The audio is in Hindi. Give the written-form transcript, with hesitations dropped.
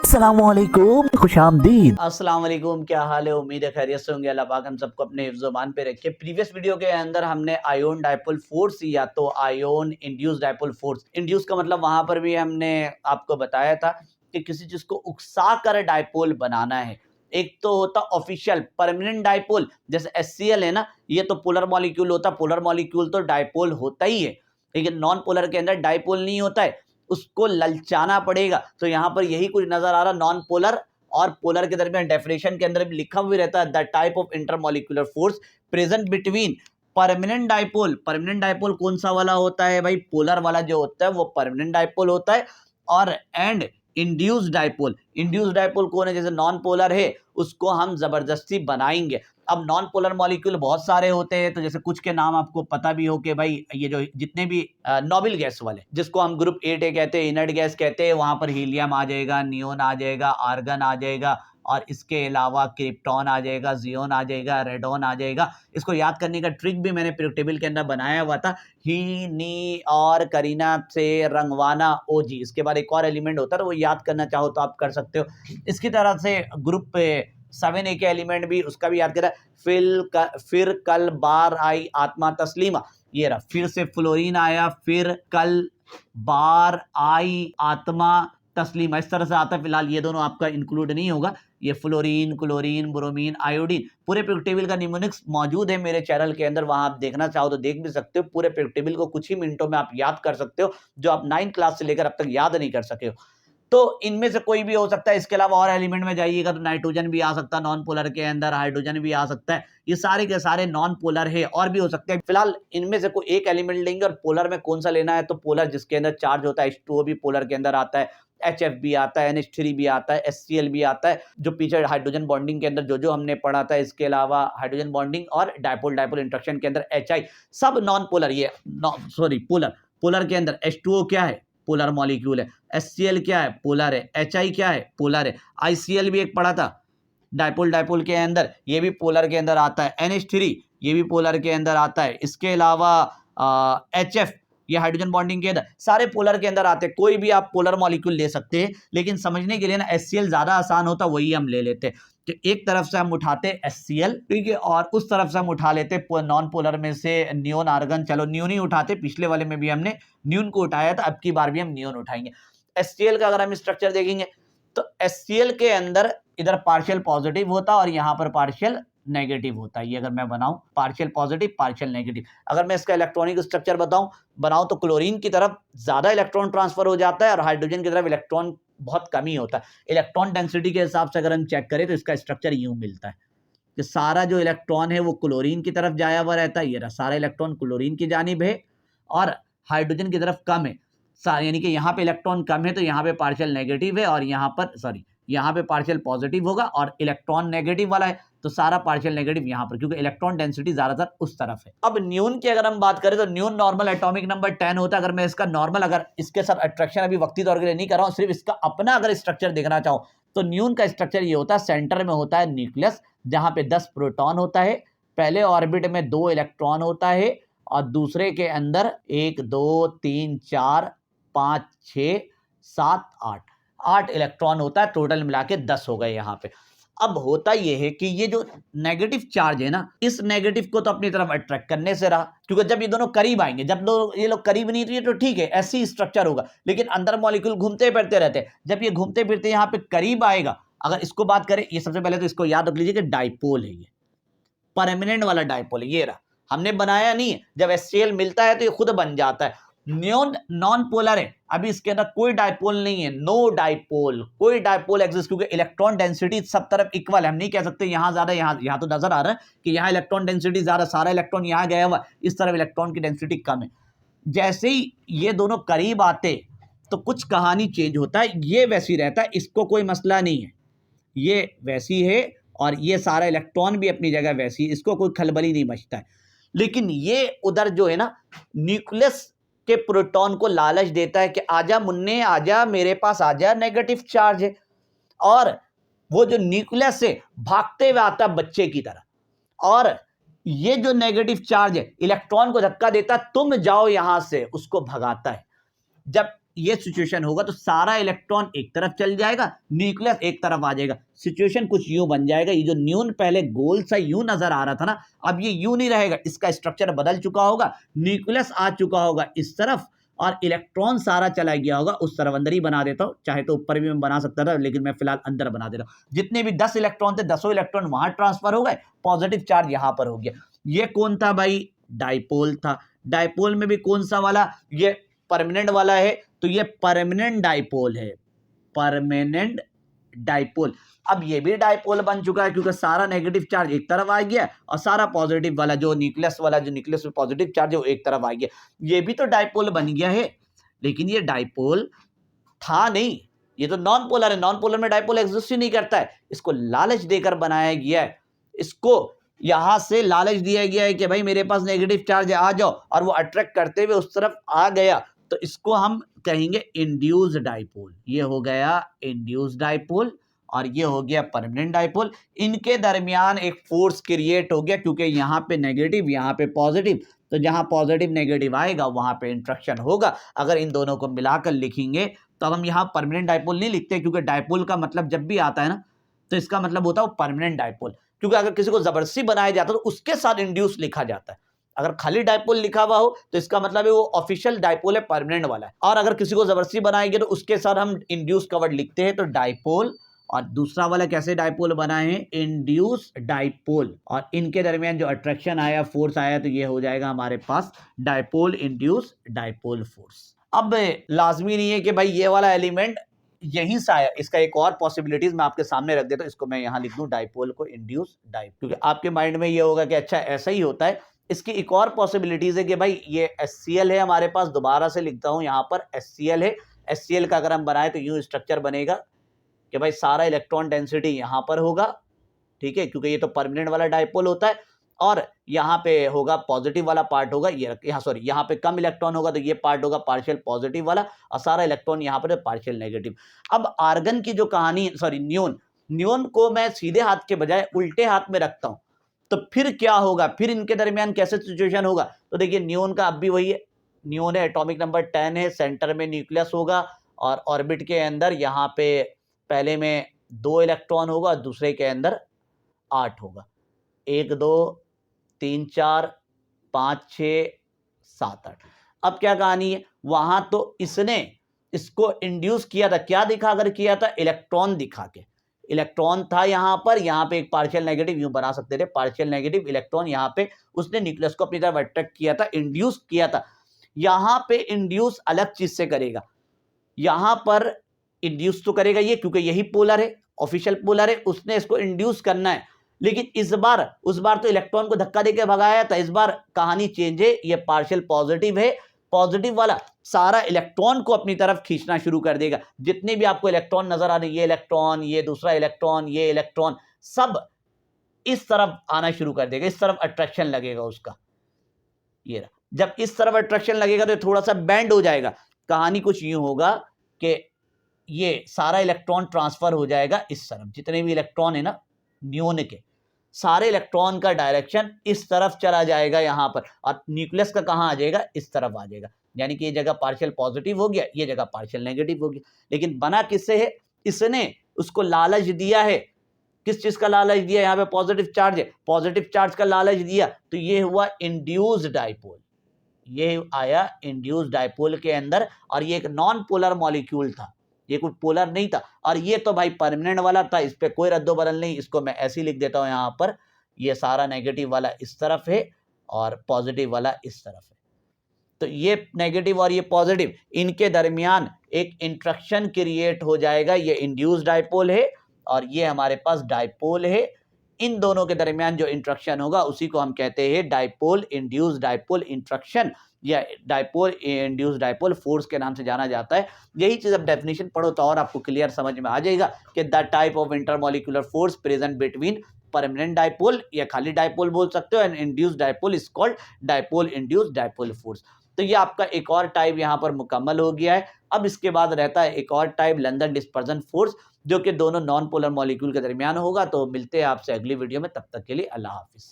अस्सलामुअलैकुम, खुशामदीद। अस्सलाम वालेकुम, क्या हाल है? उम्मीद है खैरियत से होंगे। अल्लाह पाक हम सबको अपने हिफ्ज़-ओ-मान पे रखे। प्रीवियस वीडियो के अंदर हमने आयोन डायपोल फोर्स या तो ion induce dipole force, induce का मतलब वहाँ पर भी हमने आपको बताया था कि किसी चीज़ को उकसा कर डायपोल बनाना है। एक तो होता ऑफिशियल परमानेंट डायपोल, जैसे HCl है ना, ये तो पोलर मॉलिक्यूल होता है। पोलर मॉलिक्यूल तो डायपोल होता ही है, लेकिन नॉन पोलर के अंदर डायपोल नहीं होता है, उसको ललचाना पड़ेगा। तो यहाँ पर यही कुछ नज़र आ रहा, नॉन पोलर और पोलर के दरमियान डेफिनेशन के अंदर भी लिखा हुआ रहता है, the type of intermolecular force present between permanent dipole. Permanent dipole कौन सा वाला होता है भाई? पोलर वाला जो होता है वो परमानेंट डायपोल होता है। और and induced dipole, induced dipole कौन है? जैसे नॉन पोलर है, उसको हम जबरदस्ती बनाएंगे। अब नॉन पोलर मॉलिक्यूल बहुत सारे होते हैं, तो जैसे कुछ के नाम आपको पता भी हो कि भाई ये जो जितने भी नोबल गैस वाले, जिसको हम ग्रुप 8A कहते हैं, इनर्ट गैस कहते हैं, वहां पर हीलियम आ जाएगा, नियोन आ जाएगा, आर्गन आ जाएगा, और इसके अलावा क्रिप्टॉन आ जाएगा, जियोन आ जाएगा, रेडॉन आ जाएगा। इसको याद करने का ट्रिक भी मैंने पीरियोडिक टेबल के अंदर बनाया हुआ था, ही, नी और करीना से रंगवाना OG। इसके बाद एक और एलिमेंट होता है, वो याद करना चाहो तो आप कर सकते हो। इसकी तरह से ग्रुप 7A के एलिमेंट भी, उसका भी याद करा। फिर कल बार आई आत्मा तस्लीमा, ये रहा, फिर से फ्लोरीन आया, फिर कल बार आई आत्मा तस्लीमा, इस तरह से आता है। फिलहाल ये दोनों आपका इंक्लूड नहीं होगा, ये फ्लोरीन, क्लोरीन, ब्रोमीन, आयोडीन। पूरे पीरियोडिक टेबल का निमोनिक्स मौजूद है मेरे चैनल के अंदर, वहां आप देखना चाहो तो देख भी सकते हो। पूरे पीरियोडिक टेबल को कुछ ही मिनटों में आप याद कर सकते हो, जो आप 9th क्लास से लेकर अब तक याद नहीं कर सके हो। तो इनमें से कोई भी हो सकता है। इसके अलावा और एलिमेंट में जाइएगा तो नाइट्रोजन भी आ सकता है नॉन पोलर के अंदर, हाइड्रोजन भी आ सकता है। ये सारे के सारे नॉन पोलर है, और भी हो सकते हैं। फिलहाल इनमें से कोई एक एलिमेंट लेंगे, और पोलर में कौन सा लेना है? तो पोलर जिसके अंदर चार्ज होता है, H2O भी पोलर के अंदर आता है, HF भी आता है, NH3 भी आता है, HCl भी आता है, जो पीछे हाइड्रोजन बॉन्डिंग के अंदर जो हमने पढ़ा था। इसके अलावा हाइड्रोजन बॉन्डिंग और डायपोल डायपोल इंटरेक्शन के अंदर HI, सब नॉन पोलर। ये सॉरी पोलर, पोलर के अंदर H2O क्या है? पोलर मॉलिक्यूल है। HCl क्या है? पोलर है। HI क्या है? पोलर है। ICl भी एक पढ़ा था डायपोल डायपोल के अंदर, ये भी पोलर के अंदर आता है। NH3 ये भी पोलर के अंदर आता है। इसके अलावा HF, ये हाइड्रोजन बॉन्डिंग के अंदर, सारे पोलर के अंदर आते हैं। कोई भी आप पोलर मॉलिक्यूल ले सकते हैं, लेकिन समझने के लिए ना HCl ज्यादा आसान होता, वही हम ले लेते हैं। कि एक तरफ से हम उठाते HCl, ठीक है, और उस तरफ से हम उठा लेते नॉन पोलर में से नियोन, आर्गन। चलो नियोन ही उठाते, पिछले वाले में भी हमने न्यून को उठाया था, अब की बार भी हम नियोन उठाएंगे। HCl का अगर हम स्ट्रक्चर देखेंगे तो HCl के अंदर इधर पार्शियल पॉजिटिव होता है और यहाँ पर पार्शियल नेगेटिव होता है। ये अगर मैं बनाऊं पार्शियल पॉजिटिव पार्शियल नेगेटिव, अगर मैं इसका इलेक्ट्रॉनिक स्ट्रक्चर बनाऊं तो क्लोरीन की तरफ ज्यादा इलेक्ट्रॉन ट्रांसफर हो जाता है, और हाइड्रोजन की तरफ इलेक्ट्रॉन बहुत कम ही होता है। इलेक्ट्रॉन डेंसिटी के हिसाब से अगर हम चेक करें तो इसका स्ट्रक्चर यूं मिलता है कि सारा जो इलेक्ट्रॉन है वो क्लोरीन की तरफ जाया हुआ रहता है, ये रहा, सारा इलेक्ट्रॉन क्लोरीन की जानिब है, और हाइड्रोजन की तरफ कम है। यानी कि यहाँ पे इलेक्ट्रॉन कम है तो यहाँ पे पार्शियल नेगेटिव है, और यहाँ पर सॉरी यहाँ पे पार्शियल पॉजिटिव होगा, और इलेक्ट्रॉन नेगेटिव वाला है तो सारा पार्शियल नेगेटिव यहाँ पर, क्योंकि इलेक्ट्रॉन डेंसिटी ज्यादातर उस तरफ है। अब न्यून की अगर हम बात करें तो न्यून नॉर्मल एटॉमिक नंबर 10 होता है। अगर मैं इसका नॉर्मल, अगर इसके साथ अट्रैक्शन अभी वक्ती तौर के लिए नहीं कर रहा हूँ, सिर्फ इसका अपना अगर स्ट्रक्चर देखना चाहो तो न्यून का स्ट्रक्चर ये होता है, सेंटर में होता है न्यूक्लियस, जहां पे 10 प्रोटॉन होता है, पहले ऑर्बिट में 2 इलेक्ट्रॉन होता है, और दूसरे के अंदर 1 2 3 4 5 6 7 8 इलेक्ट्रॉन होता है। टोटल मिला के 10 हो गए यहाँ पे। अब होता यह है कि ये जो नेगेटिव चार्ज है ना, इस नेगेटिव को तो अपनी तरफ अट्रैक्ट करने से रहा, क्योंकि जब ये दोनों करीब आएंगे, जब ये लोग करीब नहीं रही तो ठीक है, ऐसी स्ट्रक्चर होगा, लेकिन अंदर मॉलिक्यूल घूमते फिरते रहते हैं। जब ये घूमते फिरते यहाँ पे करीब आएगा, अगर इसको बात करें, ये सबसे पहले तो इसको याद रख लीजिए कि डाइपोल है, ये परमानेंट वाला डाइपोल है, ये रहा, हमने बनाया नहीं है। जब HCl मिलता है तो ये खुद बन जाता है। नियोन नॉन पोलर है, अभी इसके अंदर कोई डाइपोल नहीं है, नो डाइपोल, कोई डाइपोल एग्जिस्ट, क्योंकि इलेक्ट्रॉन डेंसिटी सब तरफ इक्वल है। हम नहीं कह सकते यहाँ ज्यादा, यहाँ तो नजर आ रहा है कि यहाँ इलेक्ट्रॉन डेंसिटी ज्यादा, सारा इलेक्ट्रॉन यहाँ गया हुआ, इस तरफ इलेक्ट्रॉन की डेंसिटी कम है। जैसे ही ये दोनों करीब आते तो कुछ कहानी चेंज होता है, ये वैसी रहता है, इसको कोई मसला नहीं है, ये वैसी है, और ये सारा इलेक्ट्रॉन भी अपनी जगह वैसी है, इसको कोई खलबली नहीं मचता है। लेकिन ये उधर जो है ना, न्यूक्लियस के प्रोटॉन को लालच देता है कि आजा मुन्ने, आजा मेरे पास आजा, नेगेटिव चार्ज है, और वो जो न्यूक्लियस से भागते हुए आता है बच्चे की तरह, और ये जो नेगेटिव चार्ज है इलेक्ट्रॉन को धक्का देता है, तुम जाओ यहां से, उसको भगाता है। जब ये सिचुएशन होगा तो सारा इलेक्ट्रॉन एक तरफ चल जाएगा, न्यूक्लियस एक तरफ आ जाएगा। सिचुएशन कुछ यूं बन जाएगा, ये जो न्यून पहले गोल सा यूं नजर आ रहा था ना, अब ये यूं नहीं रहेगा, इसका स्ट्रक्चर बदल चुका होगा, न्यूक्लियस आ चुका होगा इस तरफ और इलेक्ट्रॉन सारा चला गया होगा उस तरफ। अंदर ही बना देता हूं, चाहे तो ऊपर भी मैं बना सकता था, लेकिन मैं फिलहाल अंदर बना दे रहा हूं। जितने भी 10 इलेक्ट्रॉन थे, 10 इलेक्ट्रॉन वहां ट्रांसफर हो गए, पॉजिटिव चार्ज यहां पर हो गया। ये कौन था भाई? डाइपोल था। डाइपोल में भी कौन सा वाला? ये परमानेंट वाला है, तो ये परमानेंट डाइपोल है, परमानेंट डाइपोल। अब ये भी डाइपोल बन चुका है क्योंकि सारा नेगेटिव चार्ज एक तरफ आ गया और सारा पॉजिटिव वाला जो न्यूक्लियस में पॉजिटिव चार्ज है वो एक तरफ आ गया। ये भी तो डाइपोल बन गया है, लेकिन ये डाइपोल था नहीं, ये तो नॉन पोलर है। नॉन पोलर में डाइपोल एग्जिस्ट ही नहीं करता है। इसको लालच देकर बनाया गया है, इसको यहां से लालच दिया गया है कि भाई मेरे पास नेगेटिव चार्ज है, आ जाओ, और वो अट्रैक्ट करते हुए उस तरफ आ गया, तो इसको हम कहेंगे इंड्यूस्ड डाइपोल। ये हो गया इंड्यूस्ड डाइपोल और ये हो गया परमानेंट डाइपोल। इनके दरमियान एक फोर्स क्रिएट हो गया क्योंकि यहाँ पे नेगेटिव, यहाँ पे पॉजिटिव, तो जहां पॉजिटिव नेगेटिव आएगा वहां पे इंट्रैक्शन होगा। अगर इन दोनों को मिलाकर लिखेंगे तो हम यहाँ परमानेंट डाइपोल नहीं लिखते, क्योंकि डाइपोल का मतलब जब भी आता है ना तो इसका मतलब होता है वो परमानेंट डाइपोल। क्योंकि अगर किसी को जबरदस्ती बनाया जाता है तो उसके साथ इंड्यूस लिखा जाता है। अगर खाली डाइपोल लिखा हुआ हो तो इसका मतलब है वो ऑफिशियल डाइपोल है, परमानेंट वाला है। और अगर किसी को जबरदस्ती बनाएंगे तो उसके साथ हम इंड्यूस कवर्ड लिखते हैं, तो डाइपोल। और दूसरा वाला कैसे डाइपोल बना है? Induce dipole. और इनके दरमियान जो अट्रैक्शन आया, फोर्स आया, तो ये हो जाएगा हमारे पास डाइपोल इंड्यूस डाइपोल फोर्स। अब लाजमी नहीं है कि भाई ये वाला एलिमेंट यहीं से आया, इसका एक और पॉसिबिलिटीज मैं आपके सामने रख देता हूं। इसको मैं यहां लिख दूं डाइपोल को इंड्यूस डाइपोल, क्योंकि आपके माइंड में ये होगा कि अच्छा ऐसा ही होता है। इसकी एक और पॉसिबिलिटीज है कि भाई ये HCl है हमारे पास, दोबारा से लिखता हूं यहां पर HCl है। HCl का अगर हम बनाए तो यूं स्ट्रक्चर बनेगा कि भाई सारा इलेक्ट्रॉन डेंसिटी यहां पर होगा, ठीक है, क्योंकि ये तो परमानेंट वाला डाइपोल होता है। और यहाँ पे होगा पॉजिटिव वाला पार्ट होगा, ये यहाँ पे कम इलेक्ट्रॉन होगा तो ये पार्ट होगा पार्शियल पॉजिटिव वाला, और सारा इलेक्ट्रॉन यहाँ पर पार्शियल नेगेटिव। अब आर्गन की जो कहानी, न्यून को मैं सीधे हाथ के बजाय उल्टे हाथ में रखता हूं, तो फिर क्या होगा? फिर इनके दरमियान कैसे सिचुएशन होगा? तो देखिए न्यून का अब भी वही है, न्यून है, एटॉमिक नंबर 10 है, सेंटर में न्यूक्लियस होगा और ऑर्बिट के अंदर यहाँ पे पहले में 2 इलेक्ट्रॉन होगा, दूसरे के अंदर 8 होगा। 1 2 3 4 5 6 7 8। अब क्या कहानी है? वहां तो इसने इसको इंड्यूस किया था, क्या दिखाकर किया था? इलेक्ट्रॉन दिखा के। इलेक्ट्रॉन था यहाँ पे एक पार्शियल नेगेटिव, यूं बना सकते थे, पार्शियल नेगेटिव इलेक्ट्रॉन यहाँ पे उसने न्यूक्लियस को अपनी तरफ अट्रैक्ट किया था, इंड्यूस किया था। यहाँ पे इंड्यूस अलग चीज से करेगा, यहाँ पर इंड्यूस तो करेगा ये, क्योंकि यही पोलर है, ऑफिशियल पोलर है, उसने इसको इंड्यूस करना है। लेकिन इस बार, उस बार तो इलेक्ट्रॉन को धक्का देके भगाया था, इस बार कहानी चेंज है, ये पार्शियल पॉजिटिव है। पॉजिटिव वाला सारा इलेक्ट्रॉन को अपनी तरफ खींचना शुरू कर देगा। जितने भी आपको इलेक्ट्रॉन नजर आ रहे, ये इलेक्ट्रॉन, ये दूसरा इलेक्ट्रॉन, ये इलेक्ट्रॉन, सब इस तरफ आना शुरू कर देगा, इस तरफ अट्रैक्शन लगेगा उसका। ये रहा, जब इस तरफ अट्रैक्शन लगेगा तो थोड़ा सा बैंड हो जाएगा। कहानी कुछ यूं होगा कि ये सारा इलेक्ट्रॉन ट्रांसफर हो जाएगा इस तरफ, जितने भी इलेक्ट्रॉन है ना न्यून के, सारे इलेक्ट्रॉन का डायरेक्शन इस तरफ चला जाएगा यहाँ पर, और न्यूक्लियस का कहाँ आ जाएगा? इस तरफ आ जाएगा। यानी कि ये जगह पार्शियल पॉजिटिव हो गया, ये जगह पार्शियल नेगेटिव हो गया। लेकिन बना किससे है? इसने उसको लालच दिया है। किस चीज का लालच दिया? यहाँ पे पॉजिटिव चार्ज है, पॉजिटिव चार्ज का लालच दिया, तो ये हुआ इंड्यूस्ड डाइपोल। ये आया इंड्यूस्ड डाइपोल के अंदर, और ये एक नॉन पोलर मॉलिक्यूल था, ये कोई पोलर नहीं था। और ये तो भाई परमानेंट वाला था, इस पे कोई रद्दो बदल नहीं। इसको मैं ऐसे ही लिख देता हूं यहाँ पर, ये सारा नेगेटिव वाला इस तरफ है और पॉजिटिव वाला इस तरफ है। तो ये नेगेटिव और ये पॉजिटिव, इनके दरमियान एक इंट्रैक्शन क्रिएट हो जाएगा। ये इंड्यूस्ड डाइपोल है और ये हमारे पास डाइपोल है। इन दोनों के दरमियान जो इंट्रैक्शन होगा उसी को हम कहते हैं डाइपोल इंड्यूस्ड डाइपोल इंट्रैक्शन, या डाइपोल इंड्यूस्ड डाइपोल फोर्स के नाम से जाना जाता है। यही चीज अब डेफिनेशन पढ़ो तो और आपको क्लियर समझ में आ जाएगा कि the type of intermolecular force present between permanent dipole, या खाली डाइपोल बोल सकते हो, and induced dipole is called dipole induced dipole force. तो ये आपका एक और टाइप यहाँ पर मुकम्मल हो गया है। अब इसके बाद रहता है एक और टाइप, लंदन डिस्पर्जन फोर्स, जो कि दोनों नॉन पोलर मॉलिक्यूल के दरमियान होगा। तो मिलते हैं आपसे अगली वीडियो में, तब तक के लिए अल्लाह हाफिज।